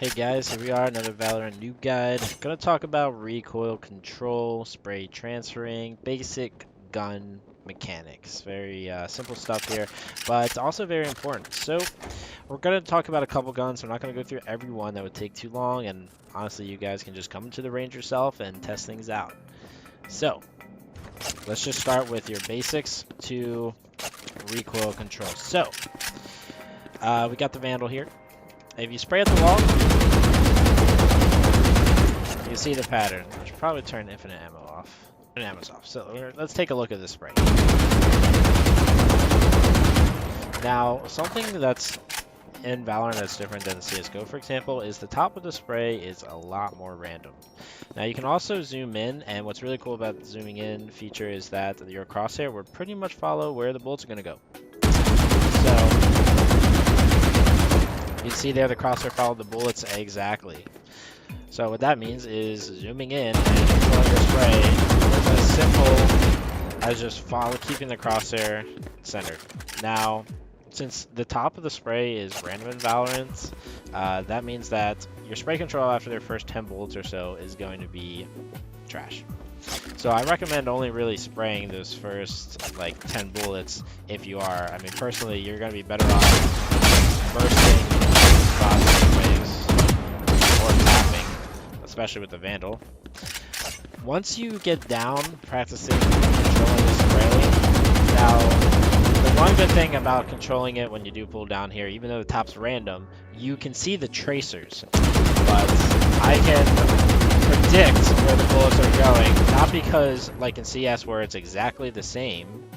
Hey guys, here we are, another Valorant noob guide. Gonna talk about recoil control, spray transferring, basic gun mechanics. Very simple stuff here, but also very important. So we're gonna talk about a couple guns. I'm not gonna go through every one, that would take too long, and honestly, you guys can just come to the range yourself and test things out. So let's just start with your basics to recoil control. So we got the Vandal here. If you spray at the wall, you see the pattern. I should probably turn infinite ammo off. Infinite ammo's off. So let's take a look at this spray. Now, something that's in Valorant that's different than CSGO, for example, is the top of the spray is a lot more random. Now, you can also zoom in, and what's really cool about the zooming in feature is that your crosshair will pretty much follow where the bullets are going to go. So, you see there the crosshair followed the bullets exactly. So what that means is zooming in and controlling your spray is as simple as just keeping the crosshair centered. Now, since the top of the spray is random in Valorant, that means that your spray control after their first 10 bullets or so is going to be trash. So I recommend only really spraying those first like 10 bullets if you are. I mean, personally, you're going to be better off bursting waves or tapping, especially with the Vandal. Once you get down practicing controlling the spray, now the one good thing about controlling it when you do pull down here, even though the top's random, you can see the tracers, but I can predict where the bullets are going, not because like in CS where it's exactly the same,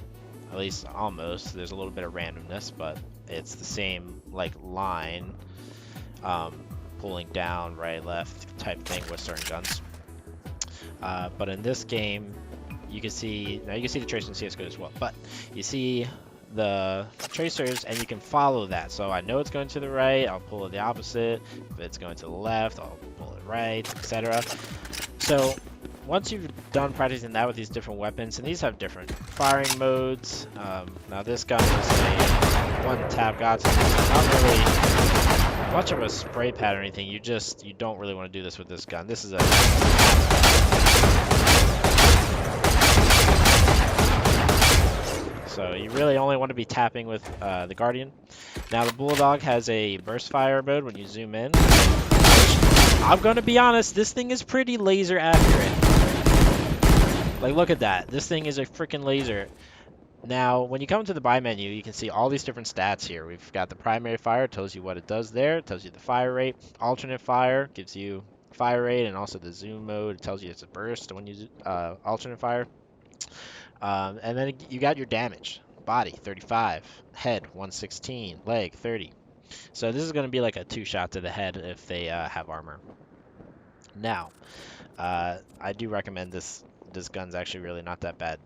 at least almost, there's a little bit of randomness, but it's the same like line, pulling down, right, left type thing with certain guns. But in this game, you can see, now you can see the tracers in CSGO as well, but you see the tracers and you can follow that. So I know it's going to the right, I'll pull it the opposite. If it's going to the left, I'll pull it right, etc. So once you've done practicing that with these different weapons, and these have different firing modes. Now this gun is a one tap Godsend, not really much of a spray pattern or anything. You don't really want to do this with this gun. This is a so you really only want to be tapping with the Guardian. Now the Bulldog has a burst fire mode when you zoom in. I'm gonna be honest, this thing is pretty laser accurate. Like, look at that. This thing is a freaking laser. Now, when you come to the buy menu, you can see all these different stats here. We've got the primary fire, tells you what it does there. It tells you the fire rate. Alternate fire gives you fire rate, and also the zoom mode. It tells you it's a burst when you alternate fire. And then you got your damage. Body, 35. Head, 116. Leg, 30. So this is going to be like a 2-shot to the head if they have armor. Now, I do recommend this. This gun's actually really not that bad.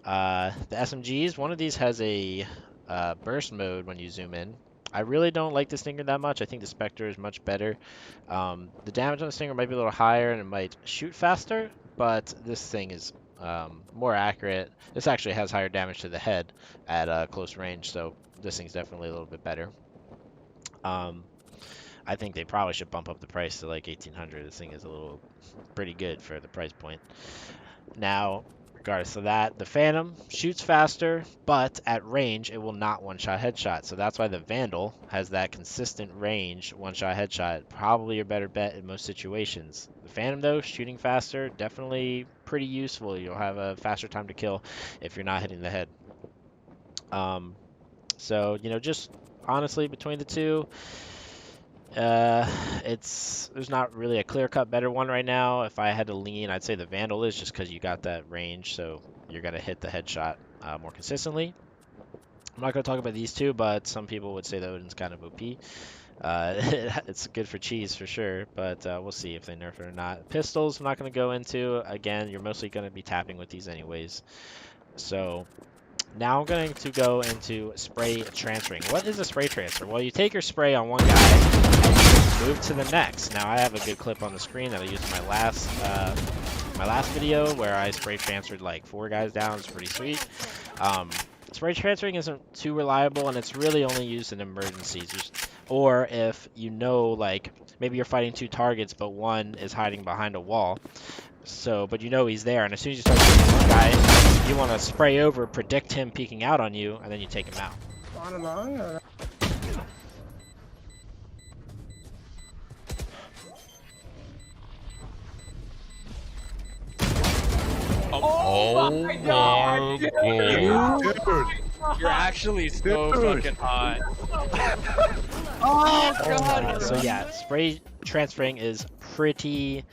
The SMGs, one of these has a burst mode when you zoom in. I really don't like the Stinger that much. I think the Spectre is much better. The damage on the Stinger might be a little higher and it might shoot faster, but this thing is more accurate. This actually has higher damage to the head at close range, so this thing's definitely a little bit better. I think they probably should bump up the price to like 1800. This thing is pretty good for the price point. Now, regardless of that, the Phantom shoots faster, but at range it will not one-shot headshot. So that's why the Vandal has that consistent range one-shot headshot. Probably your better bet in most situations. The Phantom though, shooting faster, definitely pretty useful. You'll have a faster time to kill if you're not hitting the head. So, you know, just honestly between the two, there's not really a clear-cut better one right now. If I had to lean, I'd say the Vandal is, just because you got that range, so you're gonna hit the headshot more consistently. I'm not gonna talk about these two, but some people would say the Odin's kind of OP. It's good for cheese for sure, but we'll see if they nerf it or not. Pistols, I'm not gonna go into. Again, you're mostly gonna be tapping with these anyways. So now I'm going to go into spray transferring. What is a spray transfer? Well, you take your spray on one guy and you move to the next. Now I have a good clip on the screen that I used in my last video where I spray transferred like 4 guys down. It's pretty sweet. Spray transferring isn't too reliable, and it's really only used in emergencies. Or if you know, like, maybe you're fighting 2 targets, but one is hiding behind a wall. So, but you know he's there, and as soon as you start shooting one guy, you want to spray over, predict him peeking out on you, and then you take him out. On along or? Oh my god, dude. You're actually so fucking hot. Oh god. So yeah, spray transferring is pretty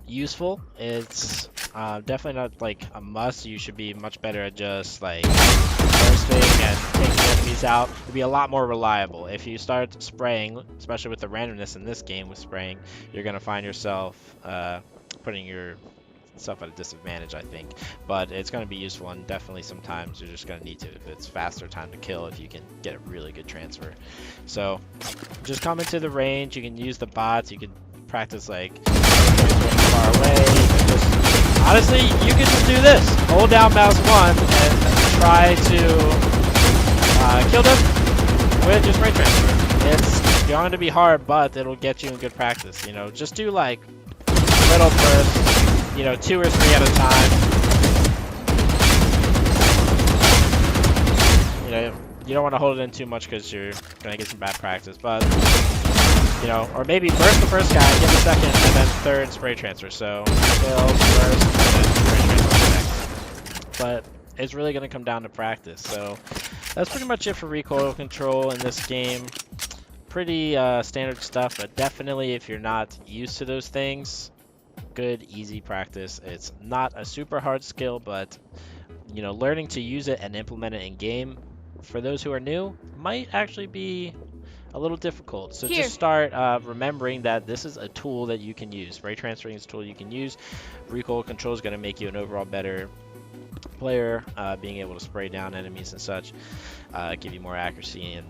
useful. It's definitely not like a must. You should be much better at just like bursting and taking enemies out. It'd be a lot more reliable. If you start spraying, especially with the randomness in this game with spraying, you're gonna find yourself putting yourself at a disadvantage, I think. But it's gonna be useful, and definitely sometimes you're just gonna need to if it's faster time to kill, if you can get a really good transfer. So just come into the range. You can use the bots. You can practice like far away. You can just, honestly, you can just do this. Hold down mouse 1 and try to kill them with just spray transfer. It's going to be hard, but it'll get you in good practice. You know, just do like little bursts. You know, 2 or 3 at a time. You know, you don't want to hold it in too much because you're gonna get some bad practice, but you know, or maybe burst the first guy, get the second, and then third spray transfer. So kill, burst, and then spray transfer next. But it's really gonna come down to practice. So that's pretty much it for recoil control in this game. Pretty standard stuff, but definitely if you're not used to those things, good, easy practice. It's not a super hard skill, but you know, learning to use it and implement it in game for those who are new might actually be a little difficult. So just start remembering that this is a tool that you can use. Spray transferring is a tool you can use. Recoil control is going to make you an overall better player, being able to spray down enemies and such, give you more accuracy and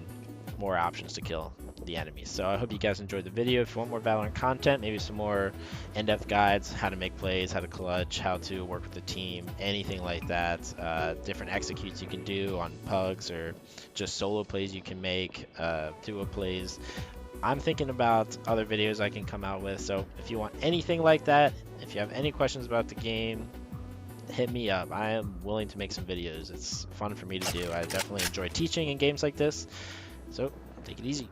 more options to kill the enemies. So I hope you guys enjoyed the video. If you want more Valorant content, maybe some more in-depth guides, how to make plays, how to clutch, how to work with the team, anything like that, different executes you can do on pugs or just solo plays you can make, duo plays. I'm thinking about other videos I can come out with, so if you want anything like that, if you have any questions about the game, hit me up. I am willing to make some videos. It's fun for me to do. I definitely enjoy teaching in games like this. So take it easy.